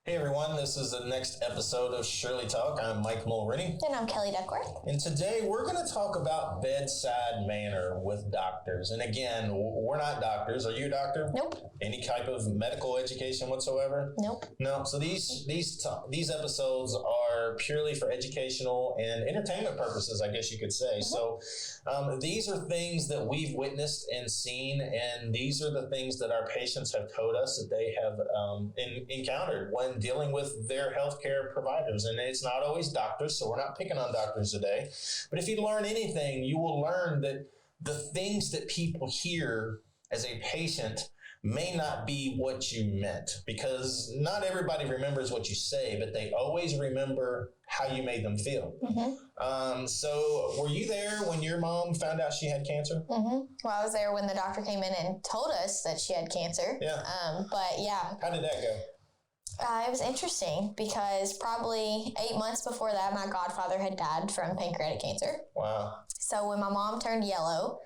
Hey everyone, this is the next episode of Shirley Talk. I'm Mike Mulrooney. And I'm Kellye Duckworth. And today we're going to talk about bedside manner with doctors. And again, we're not doctors. Are you a doctor? Nope. Any type of medical education whatsoever? Nope. No. So these episodes are purely for educational and entertainment purposes, I guess you could say. Mm-hmm. So these are things that we've witnessed and seen, and these are the things that our patients have told us that they have encountered when dealing with their healthcare providers. And it's not always doctors, so we're not picking on doctors today. But if you learn anything, you will learn that the things that people hear as a patient may not be what you meant, because not everybody remembers what you say, but they always remember how you made them feel. Mm-hmm. So were you there when your mom found out she had cancer? Mm-hmm. Well, I was there when the doctor came in and told us that she had cancer. Yeah. But yeah. How did that go? It was interesting because probably 8 months before that, my godfather had died from pancreatic cancer. Wow. So when my mom turned yellow,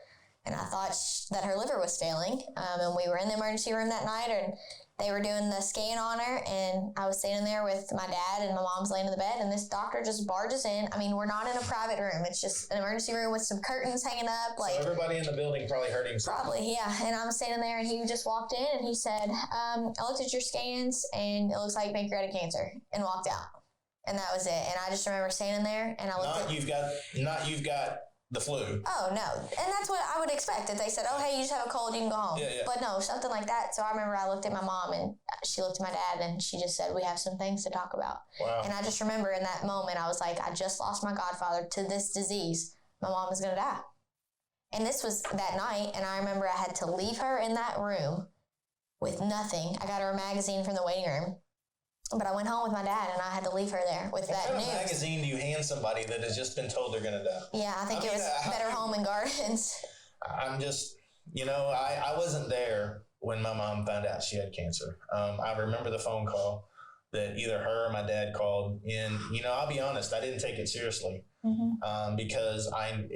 and I thought that her liver was failing, and we were in the emergency room that night, and they were doing the scan on her, and I was standing there with my dad, and my mom's laying in the bed, and this doctor just barges in. I mean, we're not in a private room. It's just an emergency room with some curtains hanging up. So everybody in the building probably heard him. Probably, yeah. And I'm standing there, and he just walked in, and he said, I looked at your scans, and it looks like pancreatic cancer, and walked out. And that was it. And I just remember standing there, and I looked you've got the flu. Oh, no. And that's what I would expect. If they said, oh, hey, you just have a cold, you can go home. Yeah. But no, something like that. So I remember I looked at my mom, and she looked at my dad, and she just said, we have some things to talk about. Wow. And I just remember in that moment, I was like, I just lost my godfather to this disease. My mom is going to die. And this was that night, and I remember I had to leave her in that room with nothing. I got her a magazine from the waiting room. But I went home with my dad, and I had to leave her there with that news. What kind of magazine do you hand somebody that has just been told they're going to die? Yeah, I think it was Better Home and Gardens. I'm just, I wasn't there when my mom found out she had cancer. I remember the phone call that either her or my dad called. And, I'll be honest, I didn't take it seriously. Mm-hmm. Because I'm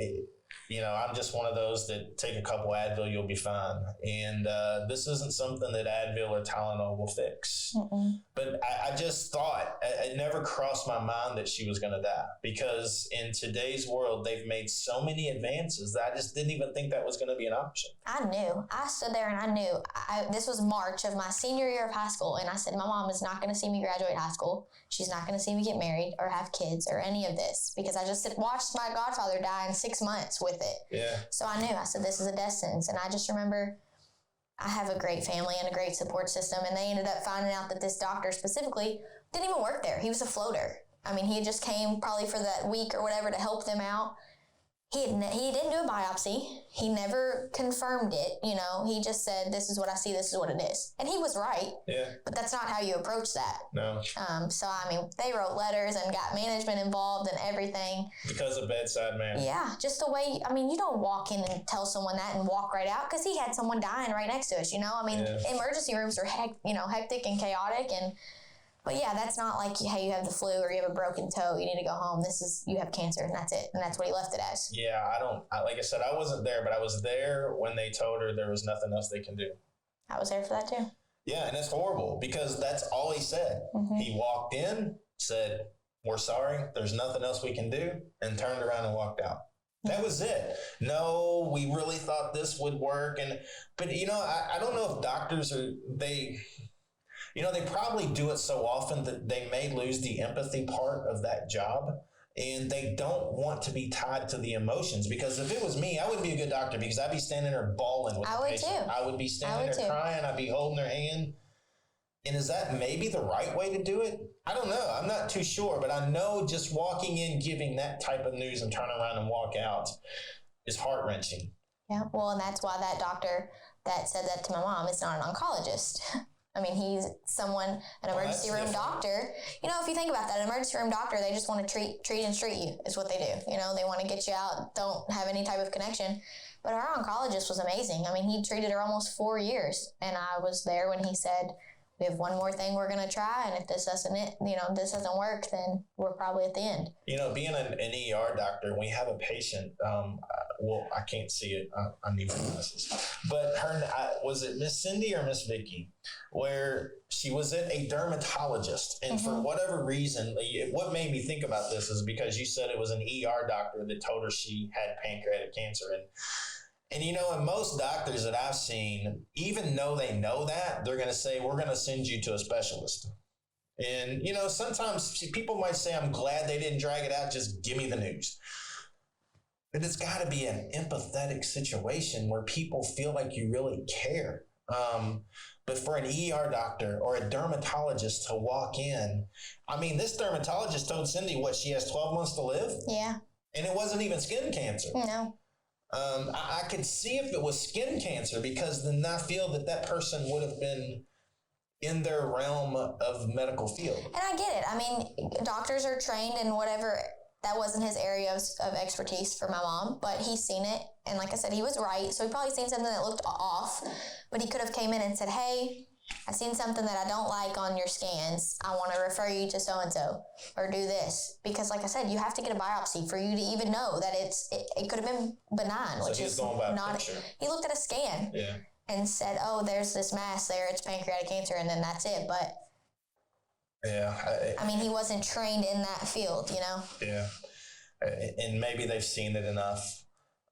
just one of those that take a couple Advil, you'll be fine. And this isn't something that Advil or Tylenol will fix. Mm-mm. But I just thought, it never crossed my mind that she was going to die. Because in today's world, they've made so many advances that I just didn't even think that was going to be an option. I knew. I stood there and I knew. This was March of my senior year of high school. And I said, my mom is not going to see me graduate high school. She's not going to see me get married or have kids or any of this. Because I just watched my godfather die in 6 months with it. Yeah. So I knew. I said, this is a death sentence. And I just remember I have a great family and a great support system. And they ended up finding out that this doctor specifically didn't even work there. He was a floater. I mean, he just came probably for that week or whatever to help them out. He didn't do a biopsy. He never confirmed it. He just said, this is what I see. This is what it is. And he was right. Yeah. But that's not how you approach that. No. So, they wrote letters and got management involved and everything. Because of bedside manner. Yeah. Just the way, you don't walk in and tell someone that and walk right out, because he had someone dying right next to us, Emergency rooms are hectic and chaotic. But yeah, that's not like, hey, you have the flu or you have a broken toe, you need to go home. This is, you have cancer, and that's it. And that's what he left it as. Yeah, like I said, I wasn't there, but I was there when they told her there was nothing else they can do. I was there for that too. Yeah, and it's horrible because that's all he said. Mm-hmm. He walked in, said, we're sorry, there's nothing else we can do, and turned around and walked out. That was it. No, we really thought this would work. But I don't know if doctors they probably do it so often that they may lose the empathy part of that job, and they don't want to be tied to the emotions. Because if it was me, I wouldn't be a good doctor, because I'd be standing there bawling with the patient. I would be standing there crying. I'd be holding their hand. And is that maybe the right way to do it? I don't know. I'm not too sure, but I know just walking in, giving that type of news and turn around and walk out is heart-wrenching. Yeah, well, and that's why that doctor that said that to my mom is not an oncologist. He's an emergency room doctor. If you think about that, an emergency room doctor, they just want to treat and treat you is what they do. They want to get you out, don't have any type of connection. But our oncologist was amazing. He treated her almost 4 years. And I was there when he said, we have one more thing we're going to try. And if this doesn't work, then we're probably at the end. Being an ER doctor, we have a patient, I can't see it. I need my glasses. But was it Miss Cindy or Miss Vicky, where she was at a dermatologist, and for whatever reason, what made me think about this is because you said it was an ER doctor that told her she had pancreatic cancer, and and most doctors that I've seen, even though they know that, they're going to say, we're going to send you to a specialist. And, sometimes people might say, I'm glad they didn't drag it out. Just give me the news. But it's got to be an empathetic situation where people feel like you really care. But for an ER doctor or a dermatologist to walk in, this dermatologist told Cindy she has 12 months to live? Yeah. And it wasn't even skin cancer. No. I could see if it was skin cancer, because then I feel that person would have been in their realm of medical field. And I get it. Doctors are trained in whatever. That wasn't his area of expertise for my mom, but he's seen it. And like I said, he was right. So he probably seen something that looked off, but he could have came in and said, hey, I seen something that I don't like on your scans. I want to refer you to so-and-so or do this. Because like I said, you have to get a biopsy for you to even know that it could have been benign. So which he's is going by not, picture. He looked at a scan and said, oh, there's this mass there. It's pancreatic cancer. And then that's it. But yeah, he wasn't trained in that field, Yeah. And maybe they've seen it enough.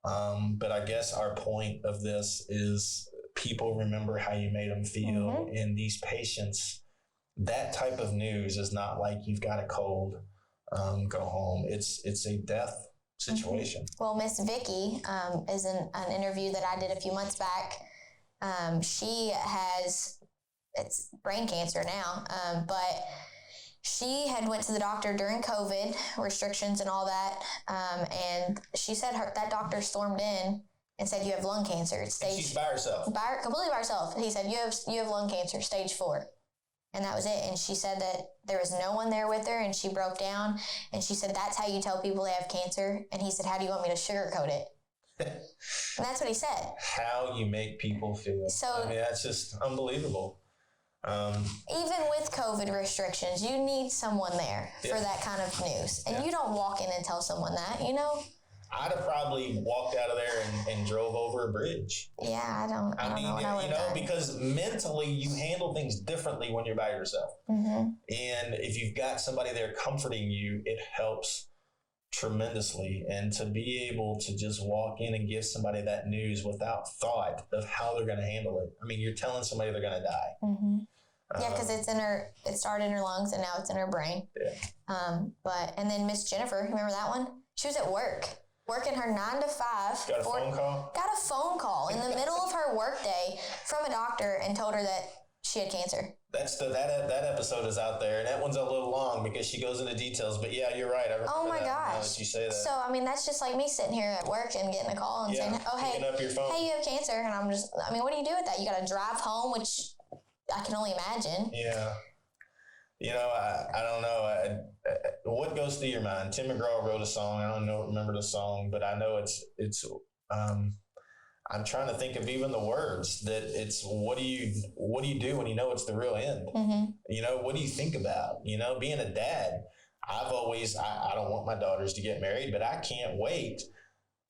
But I guess our point of this is people remember how you made them feel. And these patients, that type of news is not like you've got a cold, go home. It's a death situation. Well, Miss Vicky is in an interview that I did a few months back. She has, it's brain cancer now, but she had went to the doctor during COVID restrictions and all that, and she said that doctor stormed in and said, you have lung cancer. It's stage. She's by herself. Completely by herself. He said, you have lung cancer, stage 4. And that was it. And she said that there was no one there with her, and she broke down. And she said, that's how you tell people they have cancer. And he said, how do you want me to sugarcoat it? And that's what he said. How you make people feel. So, that's just unbelievable. Even with COVID restrictions, you need someone there for that kind of news. And you don't walk in and tell someone that, I'd have probably walked out of there and drove over a bridge. Yeah, I don't know what I would have done. Because mentally you handle things differently when you're by yourself. And if you've got somebody there comforting you, it helps tremendously. And to be able to just walk in and give somebody that news without thought of how they're going to handle it. You're telling somebody they're going to die. Yeah, because it started in her lungs and now it's in her brain. Yeah. And then Miss Jennifer, remember that one? She was at working her 9 to 5. Got a phone call? Got a phone call in the middle of her workday from a doctor and told her that she had cancer. That episode is out there, and that one's a little long because she goes into details. But yeah, you're right. I remember oh my that, gosh! now that you say that. So that's just like me sitting here at work and getting a call and saying, "Oh hey, up your phone. Hey, you have cancer," and I'm just, what do you do with that? You got to drive home, which I can only imagine. Yeah. I don't know. What goes through your mind? Tim McGraw wrote a song. I don't remember the song, but I know it's. I'm trying to think of even the words that it's. What do you do when you know it's the real end? What do you think about? Being a dad. I've always. I don't want my daughters to get married, but I can't wait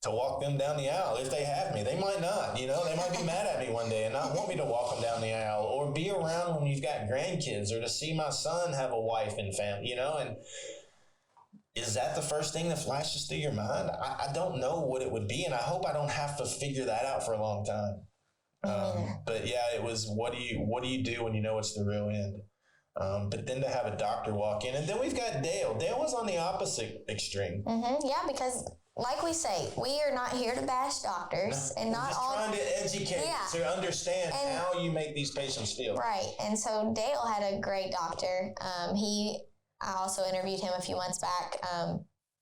to walk them down the aisle if they have me. They might not, they might be mad at me one day and not want me to walk them down the aisle, or be around when you've got grandkids, or to see my son have a wife and family, and is that the first thing that flashes through your mind? I don't know what it would be, and I hope I don't have to figure that out for a long time. But yeah, it was, what do you do when you know it's the real end? But then to have a doctor walk in, and then we've got Dale. Dale was on the opposite extreme. Yeah, because like we say, we are not here to bash doctors, and not just all trying to educate to understand how you make these patients feel. Right, and so Dale had a great doctor. I also interviewed him a few months back.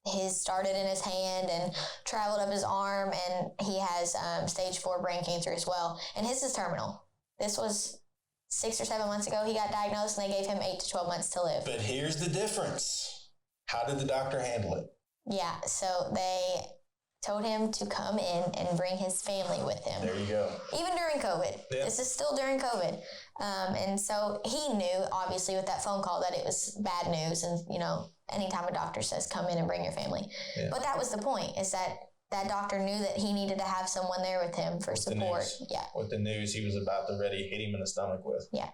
His started in his hand and traveled up his arm, and he has stage 4 brain cancer as well. And his is terminal. This was 6 or 7 months ago. He got diagnosed, and they gave him 8 to 12 months to live. But here's the difference. How did the doctor handle it? Yeah, so they told him to come in and bring his family with him. There you go. Even during COVID. Yeah. This is still during COVID. And so he knew, obviously, with that phone call that it was bad news. And, you know, anytime a doctor says, come in and bring your family. Yeah. But that was the point, is that doctor knew that he needed to have someone there with him for support. With the news he was about to ready hit him in the stomach with. Yeah.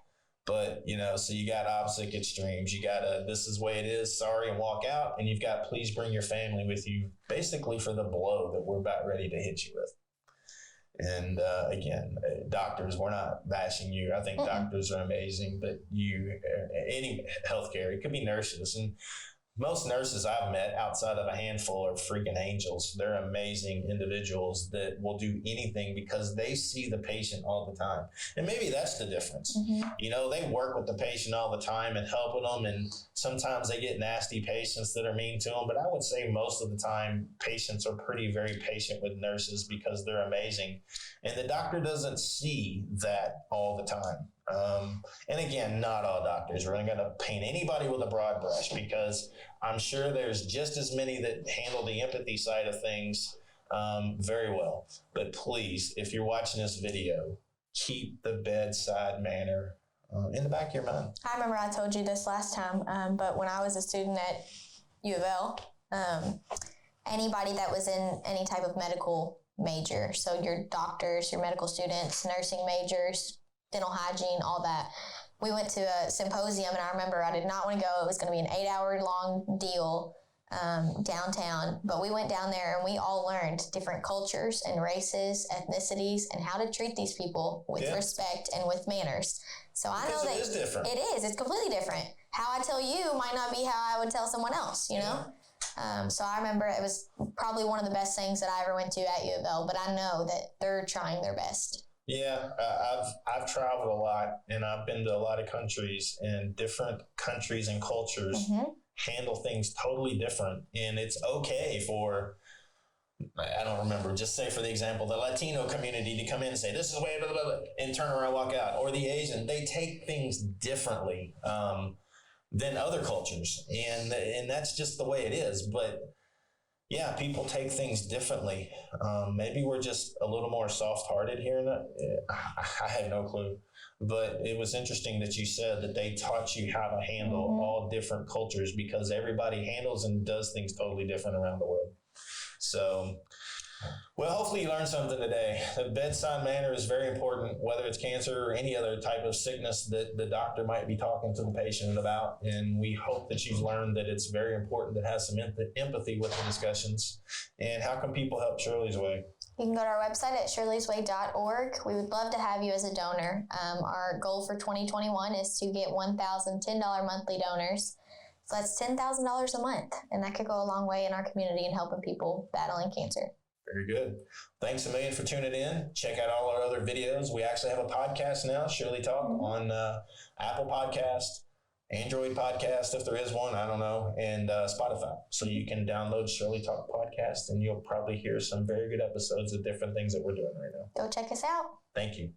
But, you know, so you got opposite extremes. You got this is the way it is, sorry, and walk out. And you've got please bring your family with you, basically for the blow that we're about ready to hit you with. And again, doctors, we're not bashing you. I think doctors are amazing, but any healthcare, it could be nurses. And most nurses I've met outside of a handful are freaking angels. They're amazing individuals that will do anything because they see the patient all the time. And maybe that's the difference. Mm-hmm. You know, they work with the patient all the time and helping them. And sometimes they get nasty patients that are mean to them. But I would say most of the time, patients are very patient with nurses because they're amazing. And the doctor doesn't see that all the time. And again, not all doctors. We're not going to paint anybody with a broad brush because I'm sure there's just as many that handle the empathy side of things very well. But please, if you're watching this video, keep the bedside manner in the back of your mind. I remember I told you this last time, but when I was a student at U of L, anybody that was in any type of medical major, so your doctors, your medical students, nursing majors, dental hygiene, all that. We went to a symposium, and I remember I did not want to go. It was going to be an 8-hour-long deal downtown, but we went down there and we all learned different cultures and races, ethnicities, and how to treat these people with respect and with manners. So I know that it is different. It is. It's completely different. How I tell you might not be how I would tell someone else, you know? So I remember it was probably one of the best things that I ever went to at U of L, but I know that they're trying their best. Yeah, I've traveled a lot, and I've been to a lot of countries, and different countries and cultures handle things totally different. And it's okay for, I don't remember, just say for the example, the Latino community to come in and say, this is the way, blah, blah, blah, and turn around and walk out. Or the Asian, they take things differently than other cultures. And that's just the way it is. But yeah, people take things differently. Maybe we're just a little more soft-hearted here. I have no clue. But it was interesting that you said that they taught you how to handle all different cultures because everybody handles and does things totally different around the world. So, well, hopefully you learned something today. The bedside manner is very important, whether it's cancer or any other type of sickness that the doctor might be talking to the patient about. And we hope that you've learned that it's very important to have some empathy with the discussions. And how can people help Shirley's Way? You can go to our website at shirleysway.org. We would love to have you as a donor. Our goal for 2021 is to get 1,000 $10 monthly donors. So that's $10,000 a month. And that could go a long way in our community and helping people battling cancer. Very good. Thanks a million for tuning in. Check out all our other videos. We actually have a podcast now, Shirley Talk, on Apple Podcast, Android Podcast, if there is one, I don't know, and Spotify. So you can download Shirley Talk Podcast, and you'll probably hear some very good episodes of different things that we're doing right now. Go check us out. Thank you.